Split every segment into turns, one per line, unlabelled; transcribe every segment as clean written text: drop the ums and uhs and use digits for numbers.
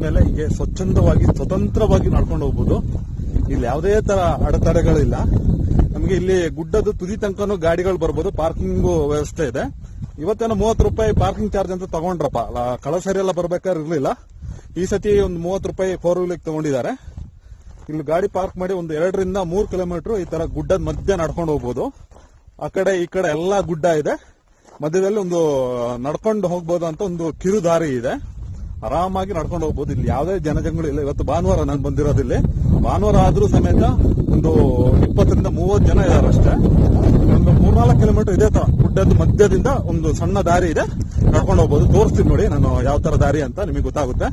ಮೇಲೆ ಹೀಗೆ ಸ್ವಚ್ಛಂದವಾಗಿ ಸ್ವತಂತ್ರವಾಗಿ ನಡ್ಕೊಂಡು ಹೋಗ್ಬೋದು. ಇಲ್ಲಿ ಯಾವುದೇ ತರ ಅಡೆತಡೆಗಳಿಲ್ಲ. ನಮಗೆ ಇಲ್ಲಿ ಗುಡ್ಡದ ತುದಿ ತನಕನೂ ಗಾಡಿಗಳು ಬರ್ಬೋದು. ಪಾರ್ಕಿಂಗ್ ವ್ಯವಸ್ಥೆ ಇದೆ. ಇವತ್ತೇನೋ 30 ರೂಪಾಯಿ ಪಾರ್ಕಿಂಗ್ ಚಾರ್ಜ್ ಅಂತ ತಗೊಂಡ್ರಪ್ಪ. ಕಳೆದ ಸರಿ ಎಲ್ಲ ಬರ್ಬೇಕಾದ್ರೆ ಇರ್ಲಿಲ್ಲ. ಈ ಸತಿ ಒಂದು 30 ರೂಪಾಯಿ 4 ವೀಲರ್ ತಗೊಂಡಿದ್ದಾರೆ. ಇಲ್ಲಿ ಗಾಡಿ ಪಾರ್ಕ್ ಮಾಡಿ ಒಂದು 2 ರಿಂದ 3 ಕಿಲೋಮೀಟರ್ ಈ ತರ ಗುಡ್ಡದ ಮಧ್ಯೆ ನಡ್ಕೊಂಡು ಹೋಗ್ಬೋದು. ಆ ಕಡೆ ಈ ಕಡೆ ಎಲ್ಲಾ ಗುಡ್ಡ ಇದೆ. ಮಧ್ಯದಲ್ಲಿ ಒಂದು ನಡ್ಕೊಂಡು ಹೋಗ್ಬೋದು ಅಂತ ಒಂದು ಕಿರು ದಾರಿ ಇದೆ. ಆರಾಮಾಗಿ ನಡ್ಕೊಂಡು ಹೋಗ್ಬೋದು. ಇಲ್ಲಿ ಯಾವುದೇ ಜನಜಂಗುಳಿ ಇಲ್ಲ. ಇವತ್ತು ಭಾನುವಾರ ನಾನು ಬಂದಿರೋದಿಲ್ಲಿ. ಭಾನುವಾರ ಆದ್ರೂ ಸಮೇತ ಒಂದು 20 ರಿಂದ 30 ಜನ ಇದಾರೆ ಅಷ್ಟೇ. ಒಂದು 3-4 ಕಿಲೋಮೀಟರ್ ಇದೇ ತರ ಗುಡ್ಡದ ಮಧ್ಯದಿಂದ ಒಂದು ಸಣ್ಣ ದಾರಿ ಇದೆ. ನಡ್ಕೊಂಡು ಹೋಗ್ಬೋದು. ತೋರಿಸ್ತೀನಿ ನೋಡಿ ನಾನು ಯಾವ ತರ ದಾರಿ ಅಂತ, ನಿಮಗೆ ಗೊತ್ತಾಗುತ್ತೆ.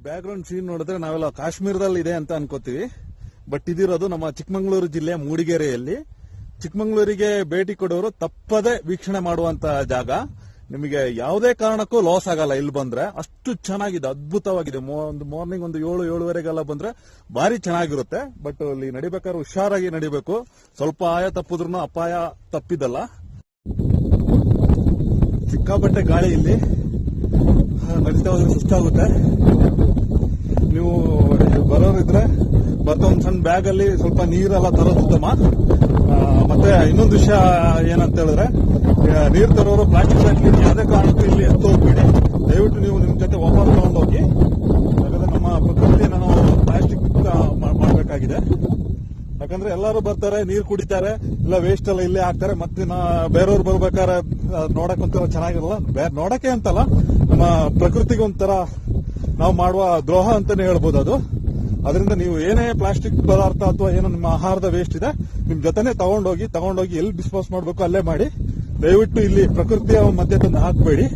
ಬ್ಯಾಕ್ಗ್ರೌಂಡ್ ಸೀನ್ ನೋಡಿದ್ರೆ ನಾವೆಲ್ಲ ಕಾಶ್ಮೀರದಲ್ಲಿ ಇದೆ ಅಂತ ಅನ್ಕೋತೀವಿ. ಬಟ್ ಇದಿರೋದು ನಮ್ಮ ಚಿಕ್ಕಮಗಳೂರು ಜಿಲ್ಲೆಯ ಮೂಡಿಗೆರೆಯಲ್ಲಿ. ಚಿಕ್ಕಮಗಳೂರಿಗೆ ಭೇಟಿ ಕೊಡೋರು ತಪ್ಪದೆ ವೀಕ್ಷಣೆ ಮಾಡುವಂತ ಜಾಗ. ನಿಮಗೆ ಯಾವುದೇ ಕಾರಣಕ್ಕೂ ಲಾಸ್ ಆಗಲ್ಲ. ಇಲ್ಲಿ ಬಂದ್ರೆ ಅಷ್ಟು ಚೆನ್ನಾಗಿದೆ, ಅದ್ಭುತವಾಗಿದೆ. ಒಂದು ಮಾರ್ನಿಂಗ್ ಒಂದು 7-7:30 ಬಂದ್ರೆ ಭಾರಿ ಚೆನ್ನಾಗಿರುತ್ತೆ. ಬಟ್ ಅಲ್ಲಿ ನಡಿಬೇಕಾದ್ರೆ ಹುಷಾರಾಗಿ ನಡಿಬೇಕು. ಸ್ವಲ್ಪ ಆಯ ತಪ್ಪಿದ್ರು ಅಪಾಯ ತಪ್ಪಿದಲ್ಲ. ಸಿಕ್ಕಾಪಟ್ಟೆ ಗಾಳಿ ಇಲ್ಲಿ. ನಡೀತಾ ಹೋದ್ರೆ ಸುಸ್ತಾಗುತ್ತೆ. ನೀವು ಬರೋರಿದ್ರೆ ಬರ್ತಾ ಒಂದು ಸಣ್ಣ ಬ್ಯಾಗ್ ಅಲ್ಲಿ ಸ್ವಲ್ಪ ನೀರೆಲ್ಲ ತರೋದು ಉತ್ತಮ. ಮತ್ತೆ ಇನ್ನೊಂದು ವಿಷಯ ಏನಂತ ಹೇಳಿದ್ರೆ, ನೀರು ತರೋರು ಪ್ಲಾಸ್ಟಿಕ್ ಬಾಟ್ಲಿ ಯಾವುದೇ ಕಾರಣಕ್ಕೂ ಇಲ್ಲಿ ಎತ್ತು ಹೋಗ್ಬೇಡಿ. ದಯವಿಟ್ಟು ನೀವು ನಿಮ್ ಜೊತೆ ವಾಪಸ್ ತಗೊಂಡು ಹೋಗಿ. ಯಾಕಂದ್ರೆ ನಮ್ಮ ಪ್ರಕೃತಿ ನಾವು ಪ್ಲಾಸ್ಟಿಕ್ ಮಾಡಬೇಕಾಗಿದೆ. ಯಾಕಂದ್ರೆ ಎಲ್ಲರೂ ಬರ್ತಾರೆ, ನೀರು ಕುಡಿತಾರೆ, ಇಲ್ಲ ವೇಸ್ಟ್ ಎಲ್ಲ ಇಲ್ಲೇ ಹಾಕ್ತಾರೆ. ಮತ್ತೆ ಬೇರೆಯವ್ರು ಬರ್ಬೇಕಾದ್ರೆ ನೋಡಕ್ ಒಂಥರ ಚೆನ್ನಾಗಿರಲ್ಲ. ನೋಡಕ್ಕೆ ಅಂತಲ್ಲ, ನಮ್ಮ ಪ್ರಕೃತಿಗೆ ಒಂಥರ ನಾವು ಮಾಡುವ ದ್ರೋಹ ಅಂತಾನೆ ಹೇಳ್ಬೋದು ಅದು. ಅದರಿಂದ ನೀವು ಏನೇ ಪ್ಲಾಸ್ಟಿಕ್ ಪದಾರ್ಥ ಅಥವಾ ಏನೋ ನಿಮ್ಮ ಆಹಾರದ ವೇಸ್ಟ್ ಇದೆ ನಿಮ್ ಜೊತೆನೆ ತಗೊಂಡೋಗಿ ಎಲ್ಲಿ ಡಿಸ್ಪೋಸ್ ಮಾಡಬೇಕು ಅಲ್ಲೇ ಮಾಡಿ. ದಯವಿಟ್ಟು ಇಲ್ಲಿ ಪ್ರಕೃತಿಯ ಮಧ್ಯೆ ತಂದು ಹಾಕಬೇಡಿ.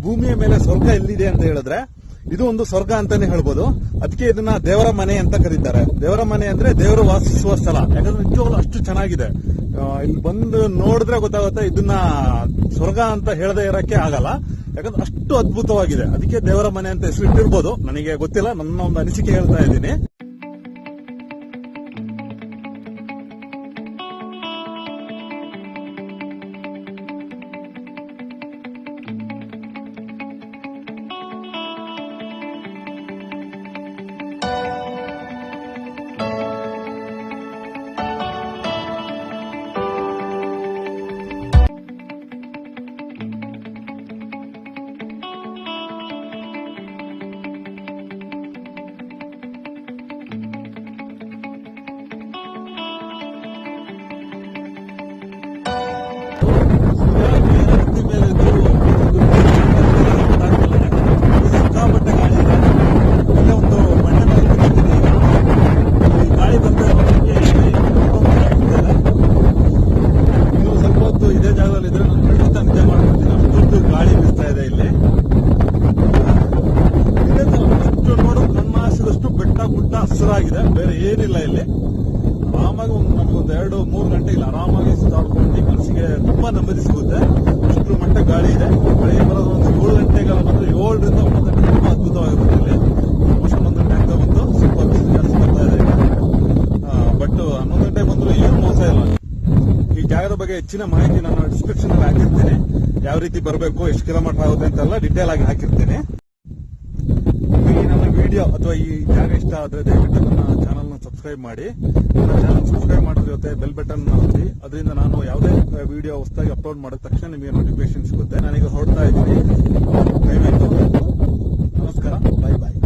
ಭೂಮಿಯ ಮೇಲೆ ಸ್ವರ್ಗ ಎಲ್ಲಿದೆ ಅಂತ ಹೇಳಿದ್ರೆ ಇದು ಒಂದು ಸ್ವರ್ಗ ಅಂತಾನೆ ಹೇಳ್ಬೋದು. ಅದಕ್ಕೆ ಇದನ್ನ ದೇವರ ಮನೆ ಅಂತ ಕರೀತಾರೆ. ದೇವರ ಮನೆ ಅಂದ್ರೆ ದೇವರು ವಾಸಿಸುವ ಸ್ಥಳ. ಯಾಕಂದ್ರೆ ನಿಜವಾಗ್ಲೂ ಅಷ್ಟು ಚೆನ್ನಾಗಿದೆ. ಇಲ್ಲಿ ಬಂದು ನೋಡಿದ್ರೆ ಗೊತ್ತಾಗುತ್ತೆ. ಇದನ್ನ ಸ್ವರ್ಗ ಅಂತ ಹೇಳದೆ ಇರಕ್ಕೆ ಆಗಲ್ಲ. ಯಾಕಂದ್ರೆ ಅಷ್ಟು ಅದ್ಭುತವಾಗಿದೆ. ಅದಕ್ಕೆ ದೇವರ ಮನೆ ಅಂತ ಹೆಸರು ಇಟ್ಟಿರ್ಬೋದು. ನನಗೆ ಗೊತ್ತಿಲ್ಲ, ನನ್ನ ಒಂದು ಅನಿಸಿಕೆ ಹೇಳ್ತಾ ಇದ್ದೀನಿ. ಹಸಿರಾಗಿದೆ, ಬೇರೆ ಏನಿಲ್ಲ ಇಲ್ಲಿ. ಆರಾಮಾಗಿ ನಮಗೊಂದು 2-3 ಗಂಟೆ ಇಲ್ಲ ಆರಾಮಾಗಿ ಸುತ್ತಾಡ್ಕೊಂಡು ಮನಸ್ಸಿಗೆ ತುಂಬಾ ನೆಮ್ಮದಿ ಸಿಗುತ್ತೆ. ಅಷ್ಟರ ಮಟ್ಟ ಗಾಳಿ ಇದೆ. ಬೆಳಗ್ಗೆ ಬರೋದು ಒಂದು 7 ಗಂಟೆಗೆಲ್ಲ ಬಂದ್ರೆ 7ರಿಂದ 9 ಗಂಟೆ ತುಂಬಾ ಅದ್ಭುತವಾಗಿರುತ್ತೆ ಇಲ್ಲಿ. ಆಲ್ಮೋಸ್ಟ್ 11 ಗಂಟೆ ಬಂದು ಸ್ವಲ್ಪ ಬಿಸಿಲು ಜಾಸ್ತಿ ಬರ್ತಾ ಇದೆ ಈಗ. ಬಟ್ 11 ಗಂಟೆ ಬಂದ್ರು ಏನು ಮೋಸ ಇಲ್ಲ. ಈ ಜಾಗದ ಬಗ್ಗೆ ಹೆಚ್ಚಿನ ಮಾಹಿತಿ ನಾನು ಡಿಸ್ಕ್ರಿಪ್ಷನ್ ಅಲ್ಲಿ ಹಾಕಿರ್ತೀನಿ. ಯಾವ ರೀತಿ ಬರಬೇಕು, ಎಷ್ಟು ಕಿಲೋಮೀಟರ್ ಆಗುತ್ತೆ ಅಂತೆಲ್ಲ ಡಿಟೇಲ್ ಆಗಿ ಹಾಕಿರ್ತೀನಿ. ಈ ನನ್ನ ವಿಡಿಯೋ ಅಥವಾ ಈ ಜಾಗ ಇಷ್ಟ ಆದ್ರೆ ದಯವಿಟ್ಟು ನನ್ನ ಚಾನಲ್ ನ ಸಬ್ಸ್ಕ್ರೈಬ್ ಮಾಡಿ. ನನ್ನ ಚಾನಲ್ ಸಬ್ಸ್ಕ್ರೈಬ್ ಮಾಡೋದ್ರ ಜೊತೆ ಬೆಲ್ ಬಟನ್ ಒತ್ತಿ. ಅದರಿಂದ ನಾನು ಯಾವುದೇ ವಿಡಿಯೋ ಹೊಸದಾಗಿ ಅಪ್ಲೋಡ್ ಮಾಡಿದ ತಕ್ಷಣ ನಿಮಗೆ ನೋಟಿಫಿಕೇಶನ್ ಸಿಗುತ್ತೆ. ನಾನೀಗ ಹೊರಡ್ತಾ ಇದ್ದೀನಿ. ದಯವಿಟ್ಟು ನಮಸ್ಕಾರ, ಬಾಯ್ ಬಾಯ್.